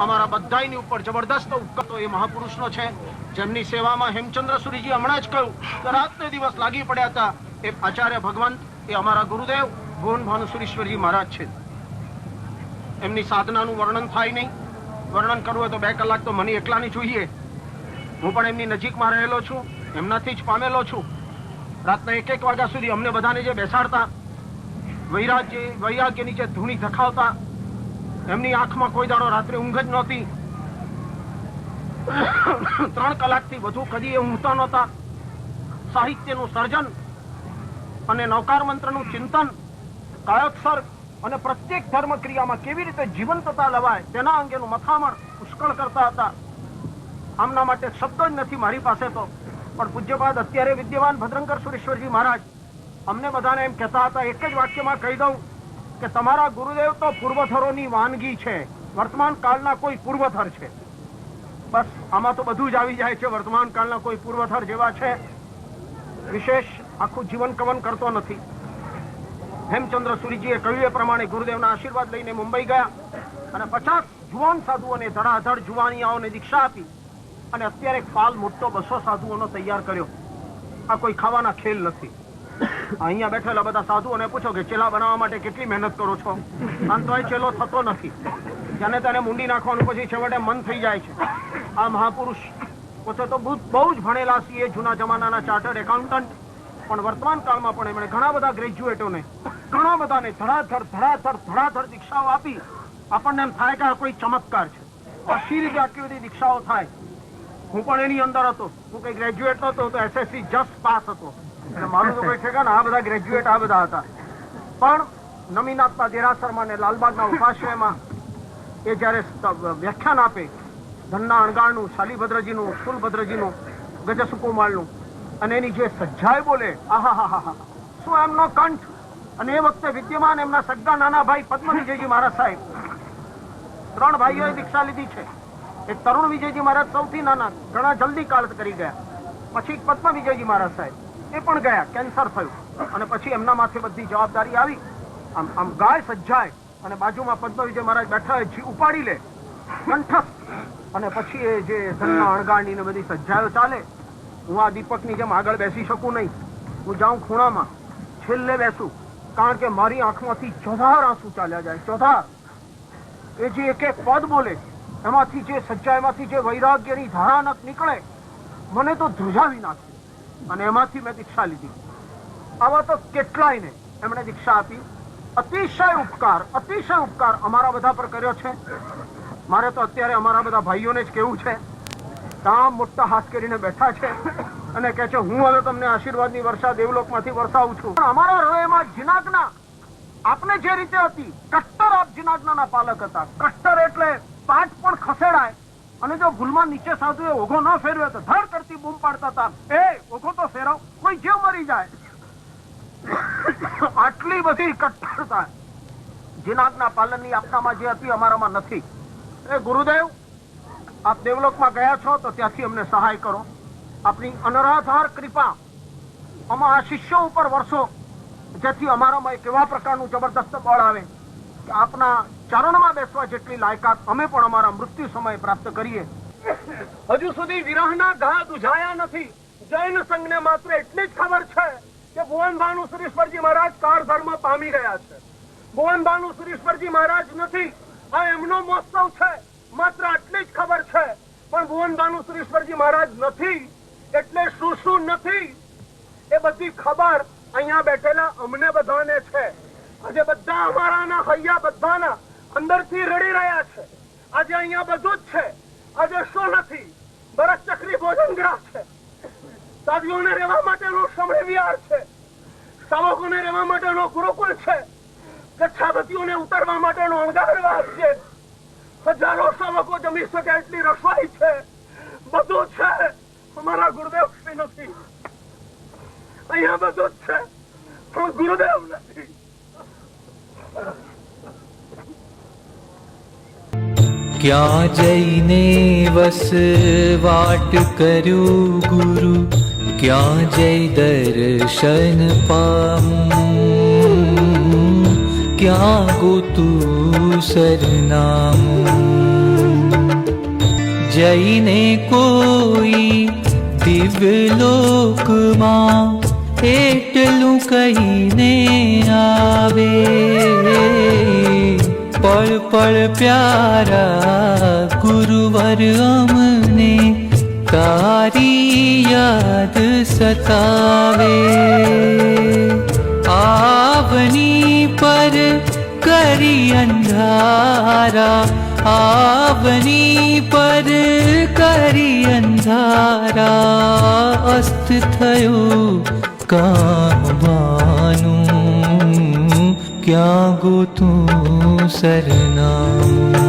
અમારા બધાની ઉપર જબરદસ્ત ઉપકાર તો એ મહાપુરુષનો છે, જેમની સેવામાં હેમચંદ્ર સુરીજી હમણાં જ કહ્યું કે રાતને દિવસ લાગી પડ્યા હતા. એ આચાર્ય ભગવંત, એ અમારા ગુરુદેવ ભુવન ભાનુસુરેશ્વરજી મહારાજ છે. એમની સાધનાનું વર્ણન થાય નહીં. વર્ણન કરવું હોય તો 2 કલાક તો મને એકલાની જોઈએ. હું પણ એમની નજીકમાં રહેલો છું, એમનાથી જ પામેલો છું. રાતના 1-1 વાગ્યા સુધી અમને બધાને જે બેસાડતા, વૈરાગ્યની જે ધૂણી ધખાવતા, એમની આંખમાં કોઈ દાડો રાત્રે ઊંઘ જ નહોતી. 3 કલાકથી વધુ કદી એ ઊંઘતા નહોતા. સાહિત્યનું સર્જન અને નવકાર મંત્રનું ચિંતન, કાયોત્સર્ગ અને પ્રત્યેક ધર્મ ક્રિયામાં કેવી રીતે જીવંતતા લવાય તેના અંગેનું મથામણ પુષ્કળ કરતા હતા. આમના માટે શબ્દ જ નથી મારી પાસે તો. પણ પૂજ્યપાદ અત્યારે વિદ્યમાન ભદ્રંકર સુરેશ્વરજી મહારાજ અમને બધાને એમ કહેતા હતા, એક જ વાક્યમાં કહી દઉં કે તમારા ગુરુદેવ તો પૂર્વથરોની વાનગી છે, વર્તમાન કાળના કોઈ પૂર્વથર છે. બસ આમાં તો બધું જ આવી જાય છે. વર્તમાન કાળના કોઈ પૂર્વથર જેવા છે, વિશેષ આખું જીવન કવન કરતો નથી. હેમચંદ્ર સુરીજીએ કહ્યું એ પ્રમાણે ગુરુદેવના આશીર્વાદ લઈને મુંબઈ ગયા અને 50 જુવાન સાધુઓને ધડાધડ જુવાનિયાઓને દીક્ષા આપી અને અત્યારે ફાલ મોટો 200 સાધુઓનો તૈયાર કર્યો. આ કોઈ ખાવાના ખેલ નથી. અહીંયા બેઠેલા બધા સાધુઓને પૂછો કે ચેલા બનાવવા માટે કેટલી મહેનત કરો છો, આમ તો ચેલો થતો નથી. જેને તેને મૂંડી નાખવાનું પછી છેવટે મન થઈ જાય છે. આ મહાપુરુષ પોતે તો બહુ જ ભણેલા છીએ, જૂના જમાનાના ચાર્ટર્ડ એકાઉન્ટન્ટ, પણ વર્તમાન કાળમાં પણ એમણે ઘણા બધા ગ્રેજ્યુએટોને, ઘણા બધાને ધડાધડ દીક્ષાઓ આપી. આપણને એમ થાય કે આ કોઈ ચમત્કાર છે. શી રીતે આટલી બધી દીક્ષાઓ થાય? હું પણ એની અંદર હતો. હું કઈ ગ્રેજ્યુએટ નતો, તો SSC જસ્ટ પાસ હતો. મારું તો કોઈ ઠેકાણા, આ બધા ગ્રેજ્યુએટ આ બધા હતા. પણ નમીનાથના દેરાસરમાં ને લાલબાગના ઉપાશ્રયમાં એ જયારે વ્યાખ્યાન આપે, ધનના અણગાળનું, શાલીભદ્રજીનું, ફૂલભદ્રજીનું, ગજસુકુમાળનું, અને એની જે સજ્જાએ બોલે, આહા, શું એમનો કંઠ! અને એ વખતે વિદ્યમાન એમના સગા નાના ભાઈ પદ્મ વિજયજી મહારાજ સાહેબ, 3 ભાઈઓએ દીક્ષા લીધી છે. એક તરુણ વિજયજી મહારાજ સૌથી નાના, ઘણા જલ્દી કાળ કરી ગયા. પછી પદ્મ વિજયજી મહારાજ સાહેબ, એ પણ ગયા, કેન્સર થયું. અને પછી એમના માથે બધી જવાબદારી આવી. આમ ગાય સજ્જાય અને બાજુમાં પદ્મ વિજય મહારાજ બેઠા ઉપાડી લે કંઠસ્થ, અને પછી એ જે ધનના અણગાળની ને બધી સજ્જાઓ ચાલે. હું આ દીપકની જેમ આગળ બેસી શકું નહીં. હું જાઉં ખૂણામાં, છેલ્લે બેસું, કારણ કે મારી આંખમાંથી ચોધાર આંસુ ચાલ્યા જાય. ચોધાર એ જે એક પદ બોલે એમાંથી જે સચ્ચાઈમાંથી જે વૈરાગ્યની ધારાનક નીકળે, મને તો ધ્રુજાવી નાખી. અને એમાંથી મેં દીક્ષા લીધી. આવા તો કેટલાયને એમણે દીક્ષા આપી. અતિશય ઉપકાર અમારા બધા પર કર્યો છે. મારે તો અત્યારે અમારા બધા ભાઈઓને જ કેવું છે, કામ મોટા હાથ કરીને બેઠા છે અને કે છે હું હવે તમને આશીર્વાદની વર્ષા દેવલોકમાંથી વરસાવું છું. પણ અમારા હૃદયમાં જીનાજ્ઞા આપને જે રીતે હતી, કટ્ટર આપ જીનાજ્ઞાના પાલક હતા. કટ્ટર એટલે પાઠ પણ ખસેડાય, અને જો ભૂલમાં નીચે સાધુએ ઓઘો ન ફેરવ્યો તો ધડ કરતી બૂમ પાડતા હતા, એ ઓઘો તો ફેરવ, કોઈ જીવ મરી જાય. આટલી બધી કટ્ટરતા જીનાજ્ઞા પાલનની આપનામાં જે હતી, અમારામાં નથી. એ ગુરુદેવ, આપ દેવલોકમાં ગયા છો તો ત્યાંથી અમને સહાય કરો. આપની અનરાધાર કૃપા આમાં આ શિષ્યો ઉપર વર્ષો, જેથી અમારામાં એક એવા પ્રકારનું જબરદસ્ત બળ આવે કે આપના ચરણમાં બેસવા જેટલી લાયકાત અમે પણ અમારા મૃત્યુ સમયે પ્રાપ્ત કરીએ. હજુ સુધી વિરહના ઘા દુઝાયા નથી. જૈન સંઘને માત્ર એટલી જ ખબર છે કે ભુવન ભાનુસુરેશ્વરજી મહારાજ કાર ધર્મ પામી ગયા છે. ભુવન ભાનુસુરેશ્વરજી મહારાજ નથી, આ એમનો મહોત્સવ છે, માત્ર આટલી જ ખબર છે. પણ ભુવન ભાનુસુરેશ્વરજી મહારાજ નથી એટલે શું નથી એ બધી ખબર અહીંયા બેઠેલા અમને બધાને છે. આજે બધા અમારાના હૈયા બધાના અંદરથી રડી રહ્યા છે. આજે અહીંયા બધું જ છે. આજે શું નથી? બરસ ચક્રી ભોજન ગ્રાહ છે, સાધુઓને રહેવા માટેનો સમય વિહાર છે, શ્રાવકોને રહેવા માટેનો ગુરુકુળ છે, ગચ્છાવતીઓને ઉતરવા માટેનો અણગારવાસ છે, હજારો શ્રાવકો જમી શકે એટલી રસોઈ છે, બધું છે. અમારા ગુરુદેવ શ્રી નથી. અહીંયા બધું જ છે, પણ ગુરુદેવ નથી. ક્યાં જઈને વસવાટ કર્યું ગુરુ, ક્યાં જઈ દર્શન પામું, ક્યાં ગોતું સરનામું. જઈને કોઈ દિવ્યલોકમાં એટલું કહીને આવે, પળ પળ પ્યારા ગુરુવર અમને તારી યાદ સતાવે. આવની પર કરી અંધારા, આવની પર કરી અંધારા, અસ્ત થયું કામવાનું, ક્યાં ગોતું સરનામું.